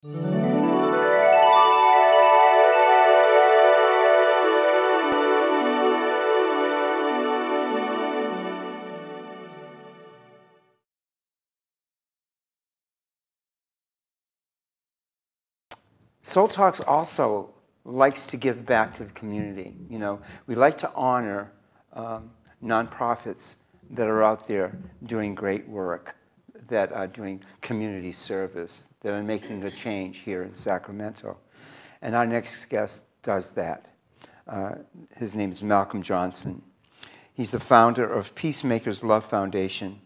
Soul Talks also likes to give back to the community. You know, we like to honor nonprofits that are out there doing great work, that are doing community service, that are making a change here in Sacramento. And our next guest does that. His name is Malcolm Johnson. He's the founder of Peacemakers Love Foundation,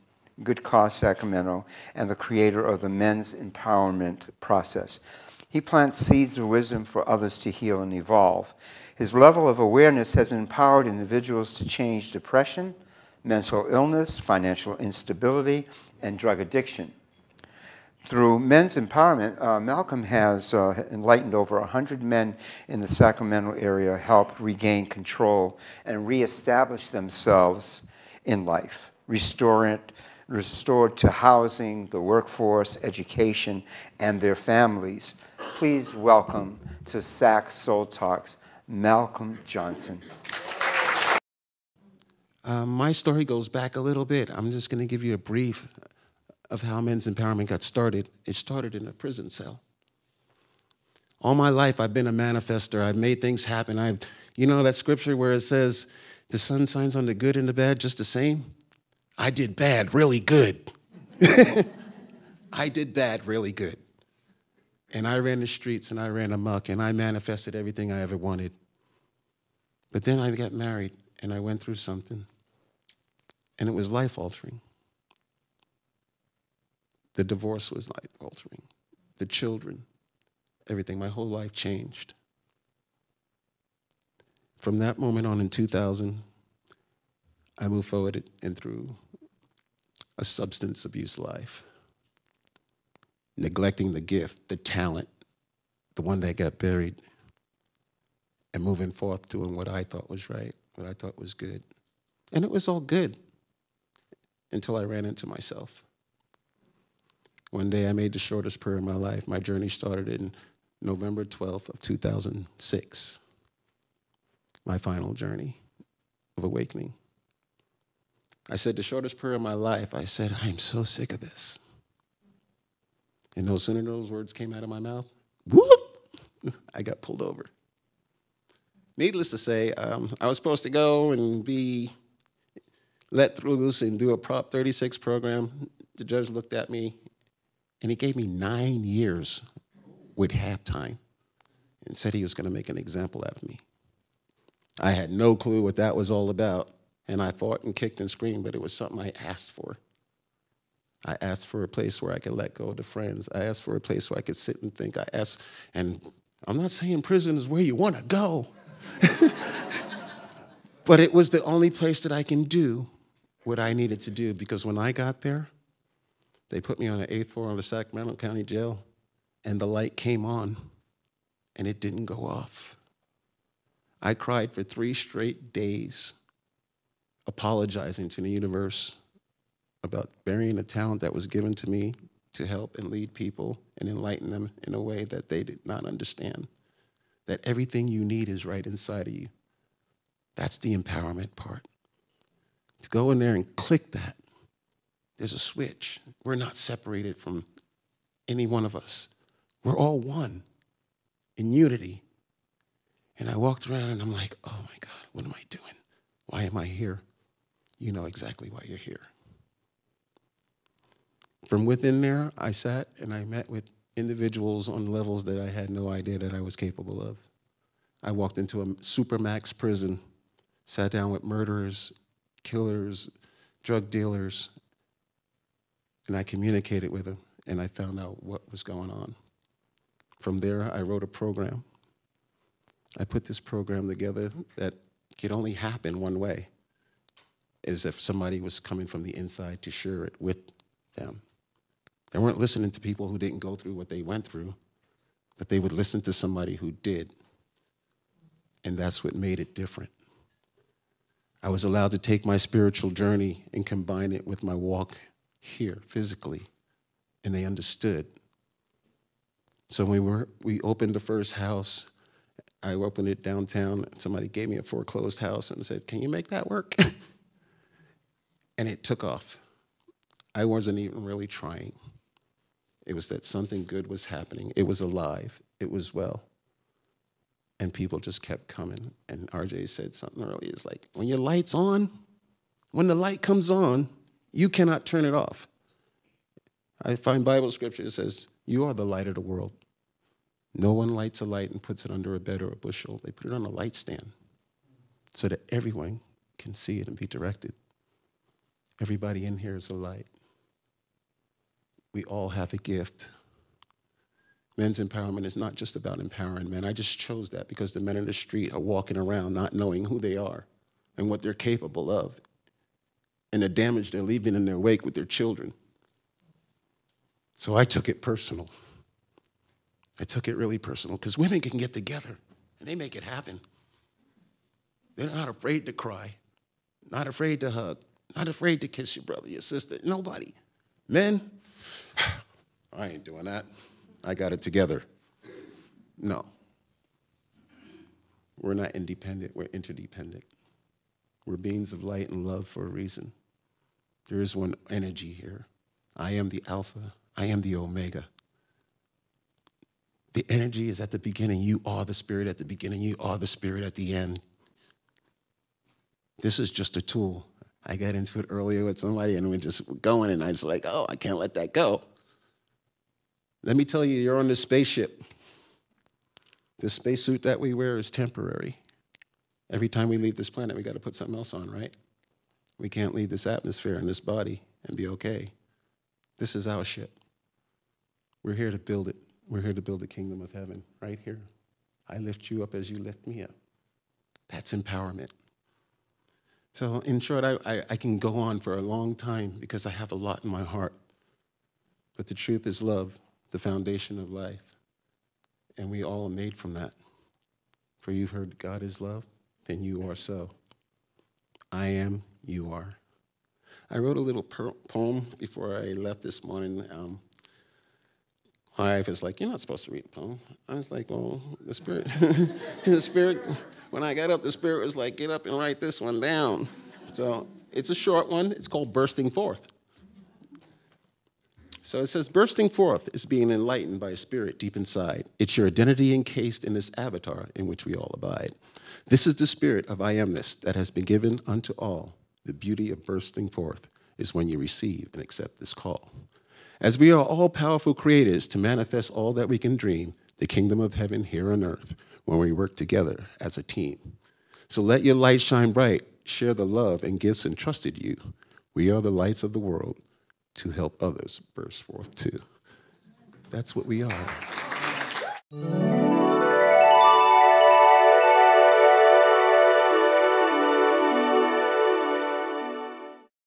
Good Cause Sacramento, and the creator of the Men's Empowerment Process. He plants seeds of wisdom for others to heal and evolve. His level of awareness has empowered individuals to change depression, mental illness, financial instability, and drug addiction. Through men's empowerment, Malcolm has enlightened over 100 men in the Sacramento area, helped regain control and reestablish themselves in life, restored to housing, the workforce, education, and their families. Please welcome to SAC Soul Talks, Malcolm Johnson. My story goes back a little bit. I'm just going to give you a brief of how men's empowerment got started. It started in a prison cell. All my life, I've been a manifester. I've made things happen. You know that scripture where it says, the sun shines on the good and the bad just the same? I did bad really good. I did bad really good. And I ran the streets and I ran amok and I manifested everything I ever wanted. But then I got married and I went through something. And it was life-altering. The divorce was life-altering. The children, everything. My whole life changed. From that moment on in 2000, I moved forward and through a substance abuse life. Neglecting the gift, the talent, the one that got buried, and moving forth doing what I thought was right, what I thought was good. And it was all good until I ran into myself. One day I made the shortest prayer in my life. My journey started in November 12th of 2006. My final journey of awakening. I said the shortest prayer of my life. I said, I am so sick of this. And no sooner those words came out of my mouth, whoop, I got pulled over. Needless to say, I was supposed to go and be let loose and do a Prop 36 program. The judge looked at me, and he gave me 9 years with halftime and said he was going to make an example out of me. I had no clue what that was all about, and I fought and kicked and screamed, but it was something I asked for. I asked for a place where I could let go of the friends. I asked for a place where I could sit and think. I asked, and I'm not saying prison is where you want to go, but it was the only place that I can do what I needed to do, because when I got there, they put me on the 8th floor of the Sacramento County Jail, and the light came on, and it didn't go off. I cried for 3 straight days, apologizing to the universe about burying the talent that was given to me to help and lead people and enlighten them in a way that they did not understand. That everything you need is right inside of you. That's the empowerment part. To go in there and click that. There's a switch. We're not separated from any one of us. We're all one in unity. And I walked around and I'm like, oh my God, what am I doing? Why am I here? You know exactly why you're here. From within there, I sat and I met with individuals on levels that I had no idea that I was capable of. I walked into a supermax prison, sat down with murderers, killers, drug dealers, and I communicated with them, and I found out what was going on. From there, I wrote a program. I put this program together that could only happen one way, is if somebody was coming from the inside to share it with them. They weren't listening to people who didn't go through what they went through, but they would listen to somebody who did. And that's what made it different. I was allowed to take my spiritual journey and combine it with my walk here physically, and they understood. So when we opened the first house, I opened it downtown. Somebody gave me a foreclosed house and said, "Can you make that work?" And it took off. I wasn't even really trying. It was that something good was happening. It was alive. It was well. And people just kept coming. And RJ said something earlier. It's like, when your light's on, when the light comes on, you cannot turn it off. I find Bible scripture that says, you are the light of the world. No one lights a light and puts it under a bed or a bushel. They put it on a light stand so that everyone can see it and be directed. Everybody in here is a light. We all have a gift. Men's empowerment is not just about empowering men. I just chose that because the men in the street are walking around not knowing who they are and what they're capable of and the damage they're leaving in their wake with their children. So I took it personal. I took it really personal because women can get together and they make it happen. They're not afraid to cry, not afraid to hug, not afraid to kiss your brother, your sister, nobody. Men, I ain't doing that. I got it together. No. We're not independent, we're interdependent. We're beings of light and love for a reason. There is one energy here. I am the Alpha, I am the Omega. The energy is at the beginning. You are the Spirit at the beginning, you are the Spirit at the end. This is just a tool. I got into it earlier with somebody and we're just going and I was like, oh, I can't let that go. Let me tell you, you're on this spaceship. This spacesuit that we wear is temporary. Every time we leave this planet, we got to put something else on, right? We can't leave this atmosphere and this body and be okay. This is our ship. We're here to build it. We're here to build the kingdom of heaven right here. I lift you up as you lift me up. That's empowerment. So in short, I can go on for a long time because I have a lot in my heart. But the truth is love, the foundation of life. And we all are made from that. For you've heard God is love, then you are so. I am, you are. I wrote a little poem before I left this morning. My wife is like, you're not supposed to read a poem. I was like, well, the Spirit, when I got up, the Spirit was like, get up and write this one down. So it's a short one. It's called Bursting Forth. So it says, bursting forth is being enlightened by a spirit deep inside. It's your identity encased in this avatar in which we all abide. This is the spirit of I amness that has been given unto all. The beauty of bursting forth is when you receive and accept this call. As we are all powerful creators to manifest all that we can dream, the kingdom of heaven here on earth, when we work together as a team. So let your light shine bright, share the love and gifts entrusted you. We are the lights of the world to help others burst forth too. That's what we are.